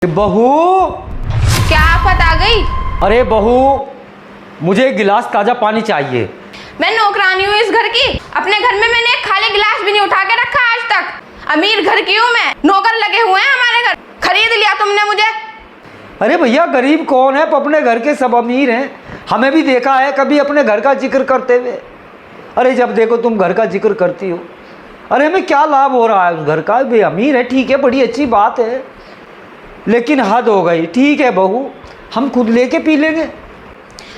बहू, क्या आफत आ गई? अरे बहू, मुझे एक गिलास ताजा पानी चाहिए। मैं नौकरानी हूँ इस घर की। अपने घर में मैंने एक खाली गिलास भी नहीं उठा के रखा आज तक। अमीर घर की हूँ मैं, नौकर लगे हुए हैं हमारे घर। खरीद लिया तुमने मुझे। अरे भैया, गरीब कौन है? अपने घर के सब अमीर हैं। हमें भी देखा है कभी अपने घर का जिक्र करते हुए। अरे जब देखो तुम घर का जिक्र करती हो। अरे हमें क्या लाभ हो रहा है उस घर का? भाई अमीर है, ठीक है, बड़ी अच्छी बात है, लेकिन हद हो गई। ठीक है बहू, हम खुद लेके पी लेंगे।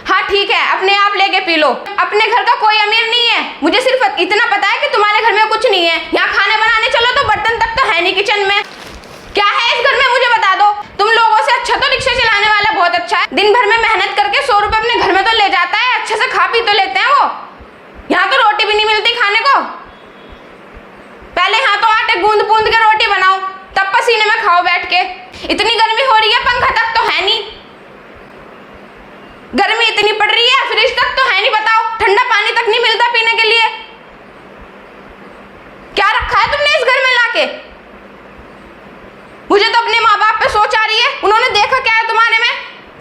हाँ ठीक है, अपने आप लेके पी लो। अपने घर का कोई अमीर नहीं है। मुझे सिर्फ इतना पता है कि तुम्हारे घर में कुछ नहीं है। यहाँ खाने बनाने चलो तो बर्तन तक तो है नहीं किचन में। क्या है इस घर में मुझे बता दो। तुम लोगों से अच्छा तो रिक्शा चलाने वाला बहुत अच्छा है। दिन भर में मेहनत करके 100 रुपए अपने घर में तो ले जाता है, अच्छे से खा पी तो लेते हैं वो। यहाँ तो रोटी भी नहीं मिलती खाने को। पहले यहाँ तो आटे गूंद गूंद के रोटी बनाओ, तब पसीने में खाओ बैठ के। इतनी गर्मी हो रही है, पंखा तक तो है नहीं। गर्मी इतनी पड़ रही है, फ्रिज तक तो है नहीं। बताओ, ठंडा पानी तक नहीं मिलता पीने के लिए। क्या रखा है तुमने इस घर में लाके? मुझे तो अपने माँ बाप पे सोच आ रही है। उन्होंने देखा क्या है तुम्हारे में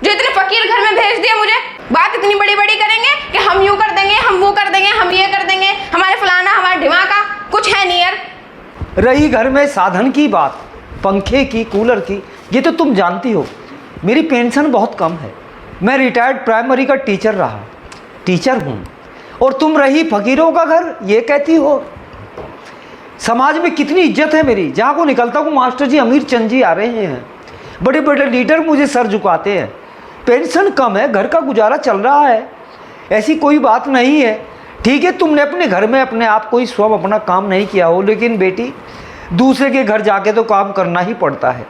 जो इतने फकीर घर में भेज दिया मुझे? बात इतनी बड़ी बड़ी करेंगे कि हम यूं कर देंगे, हम वो कर देंगे, हम ये कर देंगे, हमारे फलाना हमारे ढिमाका। कुछ है नहीं यार। रही घर में साधन की बात, पंखे की, कूलर की, ये तो तुम जानती हो मेरी पेंशन बहुत कम है। मैं रिटायर्ड प्राइमरी का टीचर हूँ। और तुम रही फकीरों का घर, ये कहती हो। समाज में कितनी इज्जत है मेरी। जहाँ को निकलता हूँ, मास्टर जी, अमीर चंद जी आ रहे हैं, बड़े बड़े लीडर मुझे सर झुकाते हैं। पेंशन कम है, घर का गुजारा चल रहा है, ऐसी कोई बात नहीं है। ठीक है, तुमने अपने घर में अपने आप कोई स्वयं अपना काम नहीं किया हो, लेकिन बेटी दूसरे के घर जाके तो काम करना ही पड़ता है।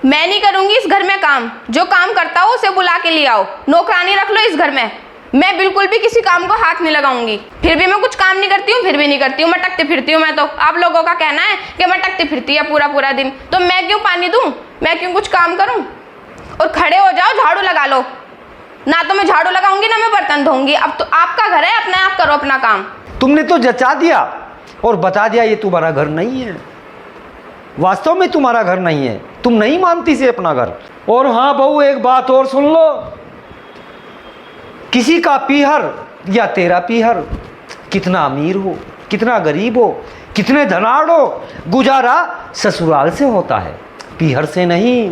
मैं नहीं करूंगी इस घर में काम। जो काम करता हो उसे बुला के ले आओ, नौकरानी रख लो इस घर में। मैं बिल्कुल भी किसी काम को हाथ नहीं लगाऊंगी। फिर भी मैं कुछ काम नहीं करती हूँ, फिर भी नहीं करती हूँ, मटकती फिरती हूँ। मैं तो आप लोगों का कहना है कि मटकती फिरती है पूरा पूरा दिन, तो मैं क्यों पानी दूं? मैं क्यों कुछ काम करूं? और खड़े हो जाओ, झाड़ू लगा लो। ना तो मैं झाड़ू लगाऊंगी, ना मैं बर्तन धोऊंगी। अब तो आपका घर है, अपने आप करो अपना काम। तुमने तो जचा दिया और बता दिया ये तुम्हारा घर नहीं है। वास्तव में तुम्हारा घर नहीं है, तुम नहीं मानती से अपना घर। और हाँ बहू, एक बात और सुन लो, किसी का पीहर या तेरा पीहर, कितना अमीर हो, कितना गरीब हो, कितने धनाढ़ हो, गुजारा ससुराल से होता है, पीहर से नहीं।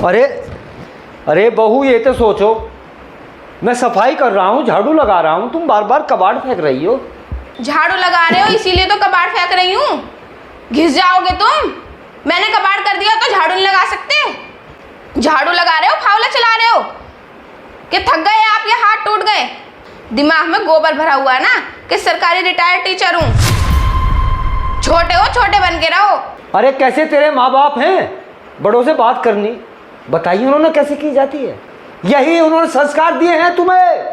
अरे बहू, ये तो सोचो, मैं सफाई कर रहा हूँ, झाड़ू लगा रहा हूँ, तुम बार बार कबाड़ फेंक रही हो। झाड़ू लगा रहे हो इसीलिए तो कबाड़ फेंक रही हूँ। घिस जाओगे तुम। मैंने कबाड़ कर दिया तो झाड़ू नहीं लगा सकते? झाड़ू लगा रहे हो, फावला चला रहे हो कि थक गए आप, ये हाथ टूट गए? दिमाग में गोबर भरा हुआ है ना कि सरकारी रिटायर्ड टीचर हूँ। छोटे हो, छोटे बन के रहो। अरे कैसे तेरे माँ बाप हैं, बड़ों से बात करनी, बताइए उन्होंने कैसे की जाती है? यही उन्होंने संस्कार दिए हैं तुम्हें,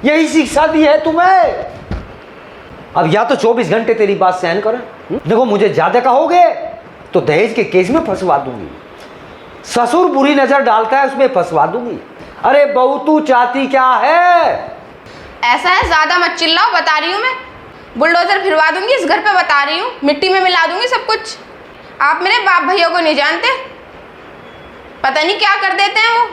यही शिक्षा दी है तुम्हें। अब या तो 24 घंटे तेरी बात सहन करें। देखो, मुझे ज्यादा कहोगे तो दहेज के केस में फंसवा दूंगी। ससुर बुरी नजर डालता है, उसमें फंसवा दूंगी। अरे बहू, तू चाहती क्या है? ऐसा है, ज्यादा मत चिल्लाओ, बता रही हूँ मैं। बुलडोजर फिरवा दूंगी इस घर पे, बता रही हूँ। मिट्टी में मिला दूंगी सब कुछ। आप मेरे बाप भैया को नहीं जानते, पता नहीं क्या कर देते हैं वो।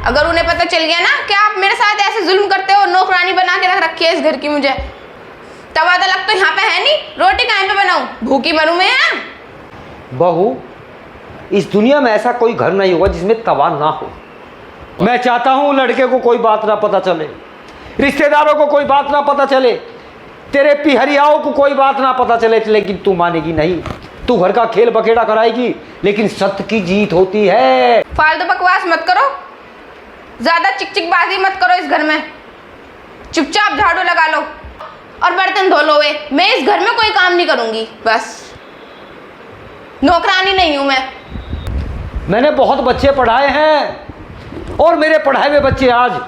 अगर उन्हें पता चल गया ना कि आप मेरे साथ ऐसे जुल्म करते हो, नौकरानी बना के रख रखी है इस घर की मुझे, तवा तलक तो यहाँ पे है नहीं। रोटी कहाँ पे बनाऊं? भूखी बनूं मैं यहाँ? बहू, इस दुनिया में ऐसा कोई घर नहीं होगा जिसमें तवा ना हो। मैं चाहता हूँ लड़के को कोई बात ना पता चले, रिश्तेदारों को कोई बात ना पता चले, तेरे पिहरियाओं को कोई बात ना पता चले, लेकिन तू मानेगी नहीं। तू घर का खेल बखेड़ा कराएगी, लेकिन सत्य की जीत होती है। फालतू बकवास मत करो, ज्यादा चिकचिकबाजी मत करो इस घर में। चुपचाप झाड़ू लगा लो और बर्तन धो लो। मैं इस घर में कोई काम नहीं करूंगी, बस। नौकरानी नहीं हूं मैं। मैंने बहुत बच्चे पढ़ाए हैं, और मेरे पढ़ाए हुए बच्चे आज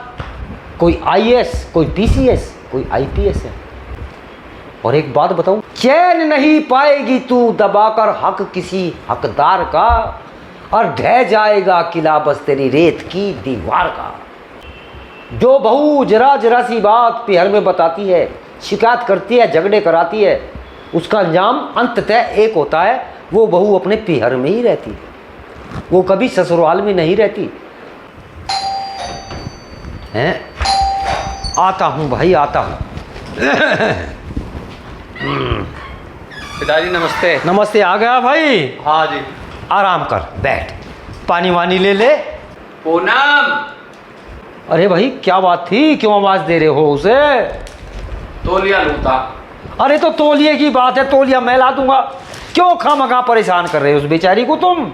कोई आईएएस, कोई पीसीएस, कोई आईपीएस है। और एक बात बताऊं, चैन नहीं पाएगी तू दबाकर हक किसी हकदार का, और ढह जाएगा किला बस तेरी रेत की दीवार का। जो बहू जरा जरा सी बात पिहर में बताती है, शिकायत करती है, झगड़े कराती है, उसका अंजाम अंततः एक होता है, वो बहू अपने पीहर में ही रहती है, वो कभी ससुराल में नहीं रहती। हैं, आता हूँ भाई, आता हूँ। पिताजी नमस्ते। नमस्ते, आ गया भाई? हाँ जी। आराम कर, बैठ, पानी वानी ले ले। पूनम, अरे भाई क्या बात थी, क्यों आवाज दे रहे हो उसे? तौलिया लूटा। अरे तो तौलिए की बात है, तौलिया मैं ला दूंगा, क्यों खामखा परेशान कर रहे हो उस बेचारी को तुम?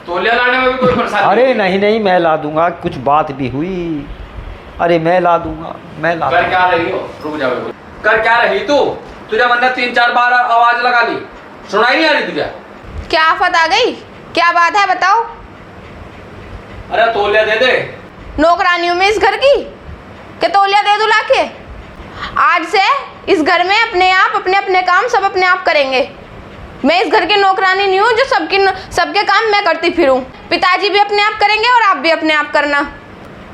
तौलिया लाने में भी कोई परेशानी अरे नहीं नहीं, मैं ला दूंगा, कुछ बात भी हुई। अरे मैं ला दूंगा, मैं ला कर दूंगा। क्या रही हो? रुक जाओ। कर क्या रही तू? तुझे मैंने 3-4 बार आवाज लगा ली, सुनाई नहीं आ रही तुझे? क्या आफत आ गई? क्या बात है बताओ। अरे तौलिया दे दे। नौकरानी हूँ मैं इस घर की, कि तौलिया दे दूँ लाके? आज से इस घर में अपने आप अपने अपने काम सब अपने आप करेंगे। मैं इस घर की नौकरानी नहीं हूँ जो सबके काम मैं करती फिरूं। पिताजी भी अपने आप करेंगे और आप भी अपने आप करना।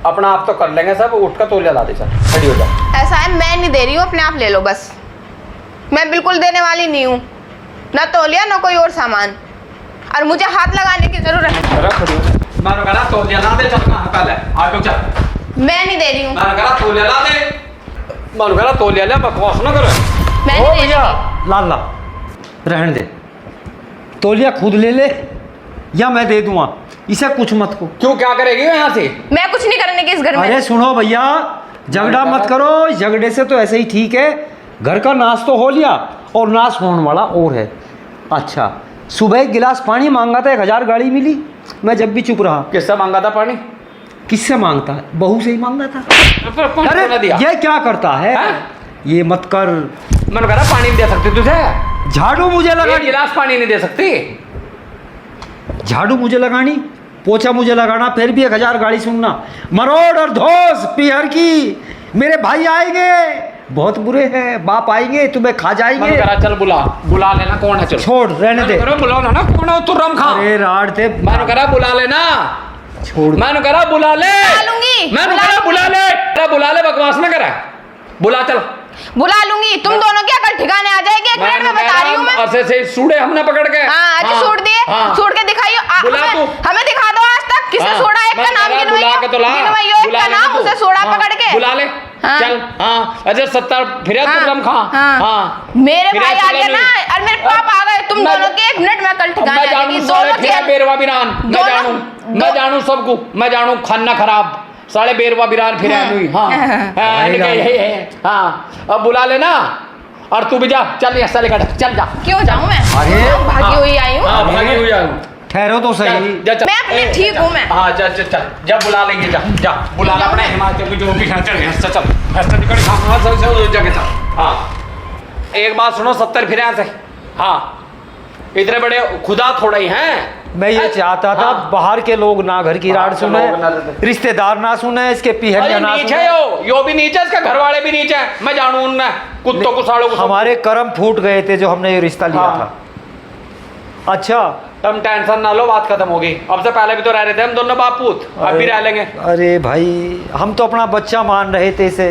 अपना आप तो कर लेंगे सब, उठ कर तौलिया ला दे, चल खड़ी हो जा। ऐसा है, मैं नहीं दे रही हूँ, अपने आप ले लो बस। मैं बिल्कुल देने वाली नहीं हूँ, ना तौलिया ना कोई और सामान, और मुझे हाथ लगाने की जरूरत है। अरे खड़ी हो जा। मैंने कहा तौलिया ला दे, चल कहाँ पहले आगे चल। मैं नहीं दे रही हूँ, मैंने कहा तौलिया ला दे। मैंने कहा तौलिया ले, बकवास ना करे। मैं ओ नहीं दे भैया, रही। ला ला, रहने दे, तौलिया खुद ले ले या मैं दे दूंगा, इसे कुछ मत को। क्यों, क्या करेगी यहाँ से? मैं कुछ नहीं करने की इस घर में। अरे सुनो भैया, झगड़ा मत करो, इस झगड़े से तो ऐसे ही ठीक है। घर का नाश तो हो लिया और नाश होने वाला और है। अच्छा, सुबह एक गिलास पानी मांगा था, 1000 गाड़ी मिली, मैं जब भी चुप रहा। किससे मांगा था पानी? किससे मांगता है? बहू से ही मांगा था। फिर कौन अरे ने दिया? ये क्या करता है? हाँ? ये मत कर। मैंने कहा पानी नहीं दे सकती तुझे? झाड़ू मुझे एक लगानी, गिलास पानी नहीं दे सकती? झाड़ू मुझे लगानी, पोछा मुझे लगाना, फिर भी 1000 गाड़ी सुनना। मरोड़ और धोस पीहर की, मेरे भाई आएंगे, बहुत बुरे हैं, बाप आएंगे, तुम्हें खा जाएंगे। मैंने कहा चल बुला लेना, कौन है? चल छोड़, रहने दे। बुला लेना, कौन है? तू रम खा। अरे राड थे, मैंने कहा बुला लेना, छोड़। मैंने कहा बुला ले। बुला लूंगी, मैंने बुला कहा बुला ले, अरे बुला ले, बकवास ना करे, बुला चल। बुला लूंगी, तुम दोनों की अकल ठिकाने आ जाएगी। 1 मिनट में बता रही हूँ मैं। ऐसे से सूड़े हमने पकड़ के। हाँ, आज हाँ, सूट दिए, हाँ। सूट के दिखाइयो। बुला तू। हमें दिखा दो आज तक किसने हाँ, सोड़ा एक का मैंने नाम कहा गिनवाइयो, बुला के तो ला, गिनवाइयो एक बुला का लेना नाम, तू। उसे सोड़ा हाँ, पकड़ के बुला ले, हाँ। चल। हाँ, अजय 70 फिर हाँ, तू रम खा। हाँ। हाँ, मेरे फिर भाई ऐसे आ गए ले ना, ले। और मेरे पापा आ गए, तुम मैं- दोनों के 1 मिनट में अकल ठिकाने मैं आ जाएगी। जानू दोनों साले फिर बेरवा बिरान, मैं दोनों- जानू, मैं जानू सबको, मैं जानू खाना खराब साले बेरवा बिरान फिर आनुई। हाँ हाँ, इनके यही है। हाँ, अब बुला लेना, और तू भी जा, चल यहाँ से लेकर चल जा। क्यों जाऊँ मैं? अरे, भागी हुई आई हूँ। हाँ, भागी हुई आई हूँ। ठहरो तो सही। जा, चल। मैं अपनी ठीक हूँ मैं। हाँ, जा जा चल, जा बुला लेंगे, जा जा बुला ले अपने हिमाचल की जो भी है, चल यहाँ से चल, यहाँ से निकल, हाँ सब जगह चल। हाँ, एक बात सुनो, 70 फिर यहाँ से। हाँ, इतने बड़े खुदा थोड़ा ही हैं। मैं ये चाहता था हाँ। बाहर के लोग ना घर की राड बाहर के लोग ना सुने, सुने। रिश्तेदार ना सुने, इसके पीहर अरे ना नीचे सुने। यो भी नीचे, इसके घर वाले भी नीचे, मैं जानू उनने कुत्तों को सालों को सब। हमारे कर्म फूट गए थे जो हमने ये रिश्ता लिया हाँ। था। अच्छा, तुम टेंशन ना लो, बात खत्म होगी। अब से पहले भी तो रह रहे थे हम दोनों बाप पूत, अब भी रह लेंगे। अरे भाई, हम तो अपना बच्चा मान रहे थे इसे।